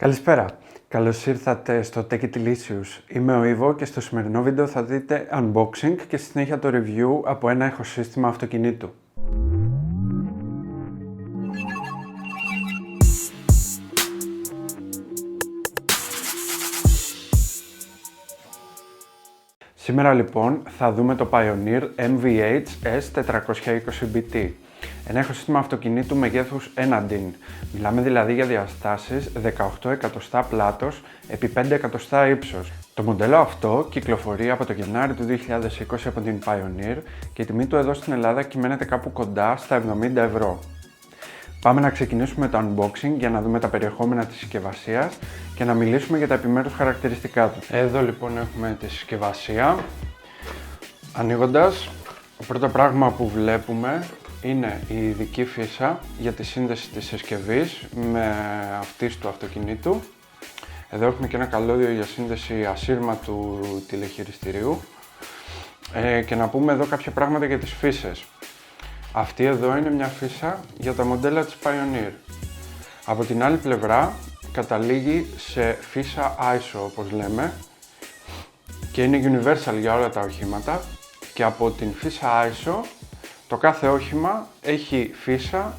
Καλησπέρα. Καλώς ήρθατε στο Take It Delicious. Είμαι ο Ιβο και στο σημερινό βίντεο θα δείτε unboxing και στη συνέχεια το review από ένα ηχοσύστημα αυτοκινήτου. Σήμερα λοιπόν θα δούμε το Pioneer MVH S420BT. Ένα ηχοσύστημα αυτοκινήτου μεγέθους 1 DIN. Μιλάμε δηλαδή για διαστάσεις 18 εκατοστά πλάτος επί 5 εκατοστά ύψος. Το μοντέλο αυτό κυκλοφορεί από το Γενάρη του 2020 από την Pioneer και η τιμή του εδώ στην Ελλάδα κυμαίνεται κάπου κοντά στα 70 ευρώ. Πάμε να ξεκινήσουμε το unboxing για να δούμε τα περιεχόμενα της συσκευασίας και να μιλήσουμε για τα επιμέρους χαρακτηριστικά του. Εδώ λοιπόν έχουμε τη συσκευασία. Ανοίγοντας, το πρώτο πράγμα που βλέπουμε είναι η ειδική φύσα για τη σύνδεση της συσκευής με αυτής του αυτοκινήτου. Εδώ έχουμε και ένα καλώδιο για σύνδεση ασύρματου τηλεχειριστηρίου. Και να πούμε εδώ κάποια πράγματα για τις φύσες. Αυτή εδώ είναι μια φύσα για τα μοντέλα της Pioneer. Από την άλλη πλευρά καταλήγει σε φύσα ISO όπως λέμε και είναι universal για όλα τα οχήματα και από την φύσα ISO το κάθε όχημα έχει φύσα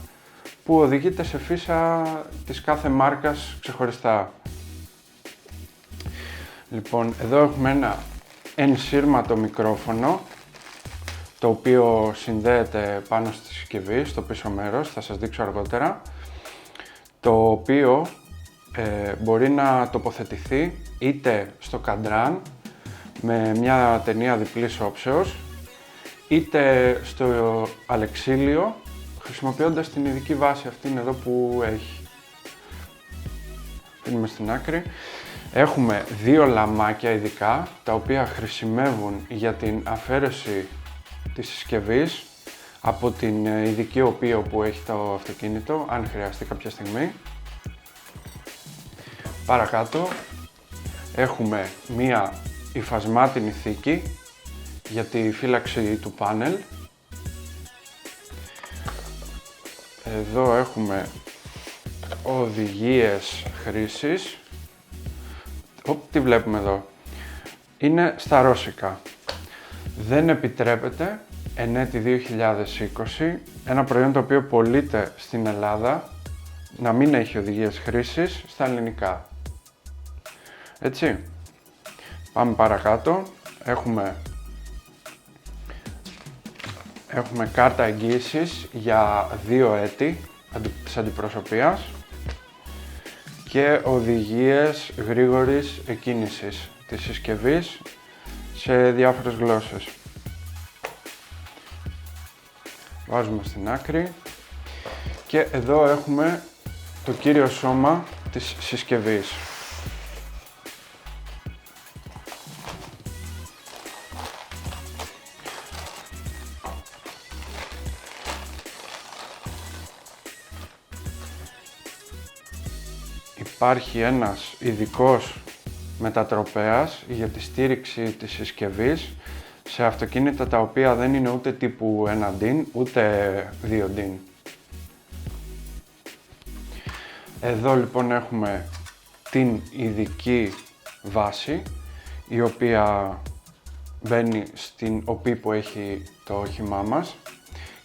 που οδηγείται σε φύσα της κάθε μάρκας ξεχωριστά. Λοιπόν, εδώ έχουμε ένα ενσύρματο μικρόφωνο το οποίο συνδέεται πάνω στη συσκευή, στο πίσω μέρος, θα σας δείξω αργότερα, το οποίο μπορεί να τοποθετηθεί είτε στο καντράν με μια ταινία διπλής όψεως, είτε στο αλεξίλιο χρησιμοποιώντας την ειδική βάση αυτήν εδώ που έχει. Πίνουμε στην άκρη. Έχουμε δύο λαμάκια ειδικά, τα οποία χρησιμεύουν για την αφαίρεση της συσκευής από την ειδική οπείο που έχει το αυτοκίνητο, αν χρειαστεί κάποια στιγμή. Παρακάτω έχουμε μία υφασμάτινη θήκη για τη φύλαξη του πάνελ. Εδώ έχουμε οδηγίες χρήσης. Τι βλέπουμε εδώ. Είναι στα ρώσικα. Δεν επιτρέπεται εν έτη 2020 ένα προϊόν το οποίο πωλείται στην Ελλάδα να μην έχει οδηγίες χρήσης στα ελληνικά. Έτσι. Πάμε παρακάτω. Έχουμε κάρτα εγγύησης για 2 έτη της αντιπροσωπείας και οδηγίες γρήγορης εκκίνησης της συσκευής σε διάφορες γλώσσες. Βάζουμε στην άκρη και εδώ έχουμε το κύριο σώμα της συσκευής. Υπάρχει ένας ειδικός μετατροπέας για τη στήριξη της συσκευής σε αυτοκίνητα τα οποία δεν είναι ούτε τύπου 1 DIN ούτε 2 DIN. Εδώ λοιπόν έχουμε την ειδική βάση η οποία μπαίνει στην οπή που έχει το όχημά μας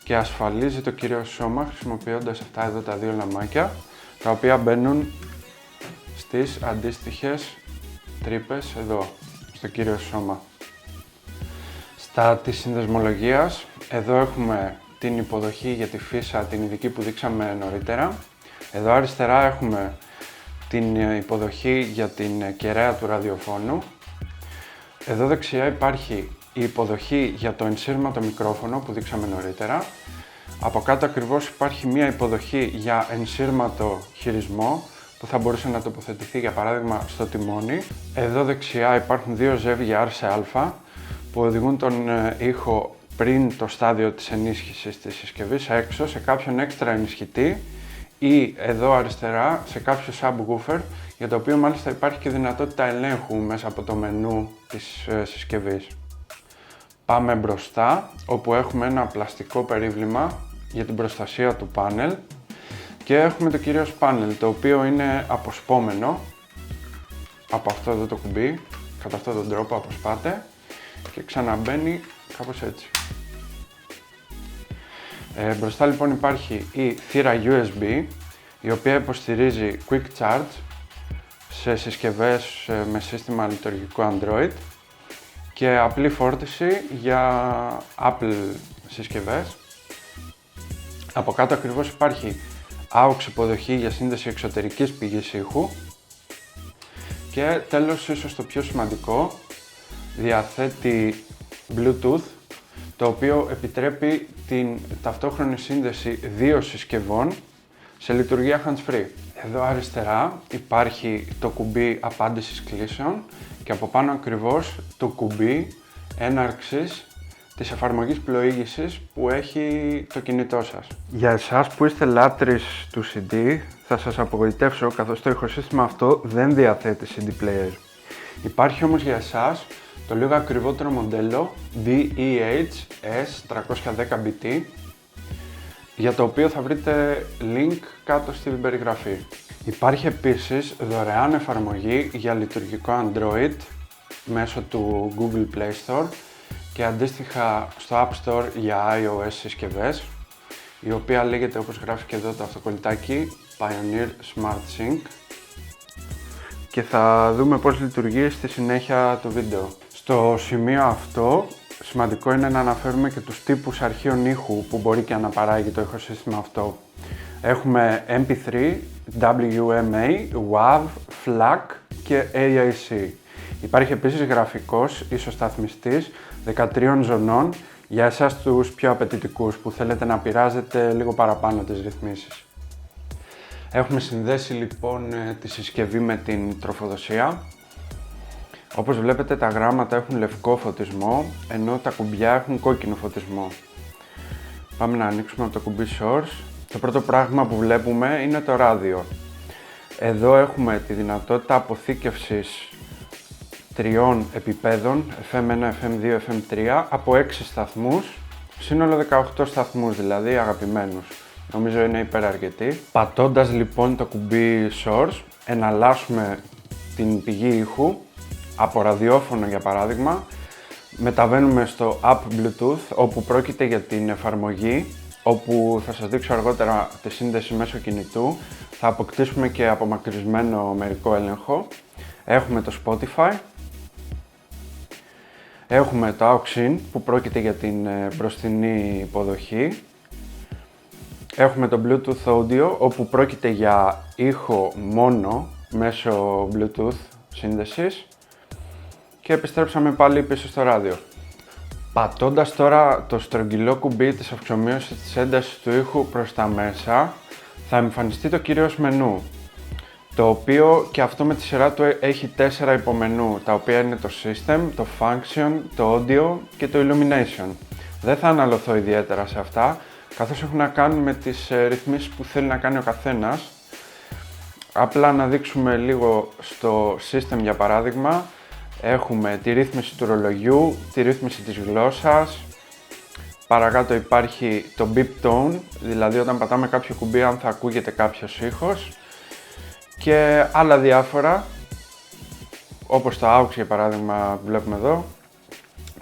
και ασφαλίζει το κυρίως σώμα χρησιμοποιώντας αυτά εδώ τα δύο λαμάκια τα οποία μπαίνουν στις αντίστοιχες τρύπες εδώ, στο κύριο σώμα. Στα της συνδεσμολογίας, εδώ έχουμε την υποδοχή για τη φύσα, την ειδική που δείξαμε νωρίτερα. Εδώ αριστερά έχουμε την υποδοχή για την κεραία του ραδιοφώνου. Εδώ δεξιά υπάρχει η υποδοχή για το ενσύρματο μικρόφωνο που δείξαμε νωρίτερα. Από κάτω ακριβώς υπάρχει μια υποδοχή για ενσύρματο χειρισμό που θα μπορούσε να τοποθετηθεί για παράδειγμα στο τιμόνι. Εδώ δεξιά υπάρχουν δύο ζεύγια RCA που οδηγούν τον ήχο πριν το στάδιο της ενίσχυσης της συσκευής έξω σε κάποιον έξτρα ενισχυτή ή εδώ αριστερά σε κάποιο subwoofer για το οποίο μάλιστα υπάρχει και δυνατότητα ελέγχου μέσα από το μενού της συσκευής. Πάμε μπροστά όπου έχουμε ένα πλαστικό περίβλημα για την προστασία του πάνελ Και έχουμε το κυρίως πάνελ, το οποίο είναι αποσπόμενο από αυτό εδώ το κουμπί. Κατά αυτόν τον τρόπο αποσπάται και ξαναμπαίνει κάπως έτσι. Μπροστά λοιπόν υπάρχει η θύρα USB, η οποία υποστηρίζει Quick Charge σε συσκευές με σύστημα λειτουργικού Android και απλή φόρτιση για Apple συσκευές. Από κάτω ακριβώς υπάρχει AUX υποδοχή για σύνδεση εξωτερικής πηγής ήχου και τέλος, ίσως το πιο σημαντικό, διαθέτει Bluetooth, το οποίο επιτρέπει την ταυτόχρονη σύνδεση δύο συσκευών σε λειτουργία hands-free. Εδώ αριστερά υπάρχει το κουμπί απάντησης κλήσεων και από πάνω ακριβώς το κουμπί έναρξης της εφαρμογής πλοήγησης που έχει το κινητό σας. Για εσάς που είστε λάτρεις του CD, θα σας απογοητεύσω καθώς το ηχοσύστημα αυτό δεν διαθέτει CD player. Υπάρχει όμως για εσάς το λίγο ακριβότερο μοντέλο DEH-S310BT, για το οποίο θα βρείτε link κάτω στην περιγραφή. Υπάρχει επίσης δωρεάν εφαρμογή για λειτουργικό Android μέσω του Google Play Store και αντίστοιχα στο App Store για iOS συσκευές, η οποία λέγεται, όπως γράφει και εδώ το αυτοκολλητάκι, Pioneer SmartSync, και θα δούμε πώς λειτουργεί στη συνέχεια του βίντεο. Στο σημείο αυτό σημαντικό είναι να αναφέρουμε και τους τύπους αρχείων ήχου που μπορεί και να παράγει το ηχοσύστημα αυτό. Έχουμε MP3, WMA, WAV, FLAC και AAC. Υπάρχει επίσης γραφικός ισοσταθμιστής 13 ζωνών για εσάς τους πιο απαιτητικούς που θέλετε να πειράζετε λίγο παραπάνω τις ρυθμίσεις. Έχουμε συνδέσει λοιπόν τη συσκευή με την τροφοδοσία. Όπως βλέπετε τα γράμματα έχουν λευκό φωτισμό, ενώ τα κουμπιά έχουν κόκκινο φωτισμό. Πάμε να ανοίξουμε από το κουμπί Source. Το πρώτο πράγμα που βλέπουμε είναι το ράδιο. Εδώ έχουμε τη δυνατότητα αποθήκευσης τριών επιπέδων, FM1, FM2, FM3, από 6 σταθμούς, σύνολο 18 σταθμούς, δηλαδή αγαπημένους. Νομίζω είναι υπεραρκετή. Πατώντας λοιπόν το κουμπί Source, εναλλάσσουμε την πηγή ήχου από ραδιόφωνο για παράδειγμα, μεταβαίνουμε στο App Bluetooth, όπου πρόκειται για την εφαρμογή, όπου θα σας δείξω αργότερα τη σύνδεση μέσω κινητού. Θα αποκτήσουμε και απομακρυσμένο μερικό έλεγχο. Έχουμε το Spotify. Έχουμε το AUX IN που πρόκειται για την μπροστινή υποδοχή. Έχουμε το Bluetooth Audio όπου πρόκειται για ήχο μόνο μέσω Bluetooth σύνδεσης. Και επιστρέψαμε πάλι πίσω στο ράδιο. Πατώντας τώρα το στρογγυλό κουμπί της αυξομοίωσης της έντασης του ήχου προς τα μέσα, θα εμφανιστεί το κυρίως μενού, το οποίο και αυτό με τη σειρά του έχει 4 υπομενού, τα οποία είναι το System, το Function, το Audio και το Illumination. Δεν θα αναλωθώ ιδιαίτερα σε αυτά, καθώς έχουν να κάνουν με τις ρυθμίσεις που θέλει να κάνει ο καθένας. Απλά να δείξουμε λίγο στο System για παράδειγμα. Έχουμε τη ρύθμιση του ρολογιού, τη ρύθμιση της γλώσσας. Παρακάτω υπάρχει το beep tone, δηλαδή όταν πατάμε κάποιο κουμπί αν θα ακούγεται κάποιος ήχος. Και άλλα διάφορα, όπως το AUX για παράδειγμα που βλέπουμε εδώ.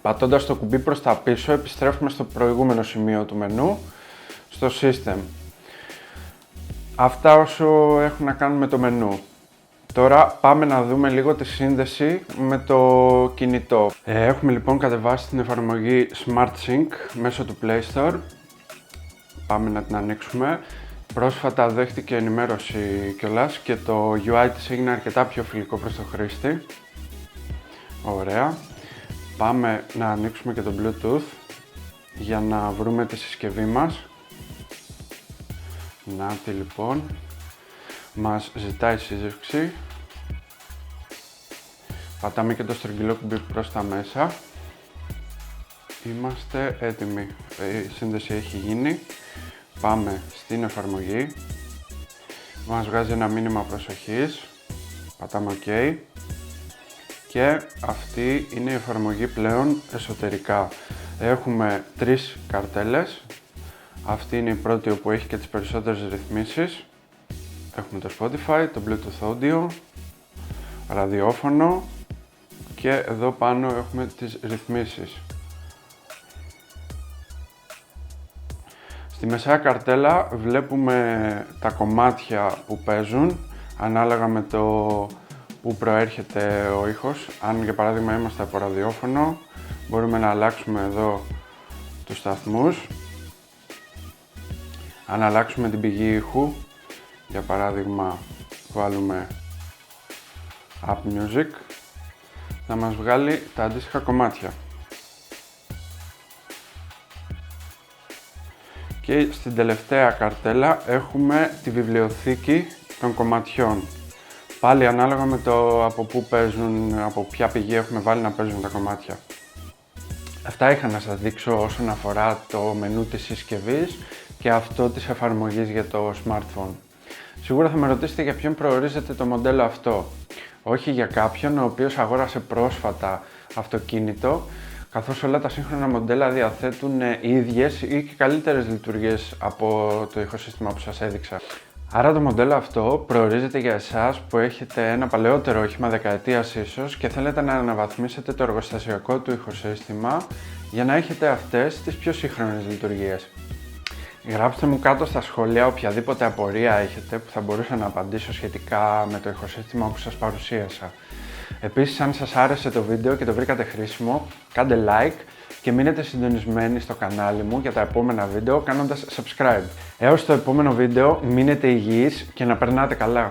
Πατώντας το κουμπί προς τα πίσω επιστρέφουμε στο προηγούμενο σημείο του μενού, στο System. Αυτά όσο έχουν να κάνουν με το μενού. Τώρα πάμε να δούμε λίγο τη σύνδεση με το κινητό. Έχουμε λοιπόν κατεβάσει την εφαρμογή SmartSync μέσω του Play Store. Πάμε να την ανοίξουμε. Πρόσφατα δέχτηκε ενημέρωση κιόλας και το UI της έγινε αρκετά πιο φιλικό προς το χρήστη. Ωραία. Πάμε να ανοίξουμε και το Bluetooth για να βρούμε τη συσκευή μας. Νάτι λοιπόν. Μας ζητάει σύζευξη. Πατάμε και το στρογγυλό κουμπί προς τα μέσα. Είμαστε έτοιμοι. Η σύνδεση έχει γίνει. Πάμε στην εφαρμογή. Μας βγάζει ένα μήνυμα προσοχής. Πατάμε OK. Και αυτή είναι η εφαρμογή πλέον εσωτερικά. Έχουμε 3 καρτέλες. Αυτή είναι η πρώτη όπου έχει και τις περισσότερες ρυθμίσεις. Έχουμε το Spotify, το Bluetooth Audio, ραδιόφωνο και εδώ πάνω έχουμε τις ρυθμίσεις. Στη μεσαία καρτέλα βλέπουμε τα κομμάτια που παίζουν ανάλογα με το που προέρχεται ο ήχος. Αν για παράδειγμα είμαστε από ραδιόφωνο, μπορούμε να αλλάξουμε εδώ τους σταθμούς. Αν αλλάξουμε την πηγή ήχου, για παράδειγμα βάλουμε App Music, θα μας βγάλει τα αντίστοιχα κομμάτια. Και στην τελευταία καρτέλα έχουμε τη βιβλιοθήκη των κομματιών. Πάλι ανάλογα με το από πού παίζουν, από ποια πηγή έχουμε βάλει να παίζουν τα κομμάτια. Αυτά είχα να σας δείξω όσον αφορά το μενού της συσκευής και αυτό της εφαρμογής για το smartphone. Σίγουρα θα με ρωτήσετε για ποιον προορίζεται το μοντέλο αυτό. Όχι για κάποιον ο οποίος αγόρασε πρόσφατα αυτοκίνητο, καθώς όλα τα σύγχρονα μοντέλα διαθέτουν ίδιες ή και καλύτερες λειτουργίες από το ηχοσύστημα που σας έδειξα. Άρα το μοντέλο αυτό προορίζεται για εσάς που έχετε ένα παλαιότερο όχημα δεκαετίας ίσως και θέλετε να αναβαθμίσετε το εργοστασιακό του ηχοσύστημα για να έχετε αυτές τις πιο σύγχρονες λειτουργίες. Γράψτε μου κάτω στα σχόλια οποιαδήποτε απορία έχετε που θα μπορούσα να απαντήσω σχετικά με το ηχοσύστημα που σας παρουσίασα. Επίσης, αν σας άρεσε το βίντεο και το βρήκατε χρήσιμο, κάντε like και μείνετε συντονισμένοι στο κανάλι μου για τα επόμενα βίντεο κάνοντας subscribe. Έως το επόμενο βίντεο, μείνετε υγιείς και να περνάτε καλά.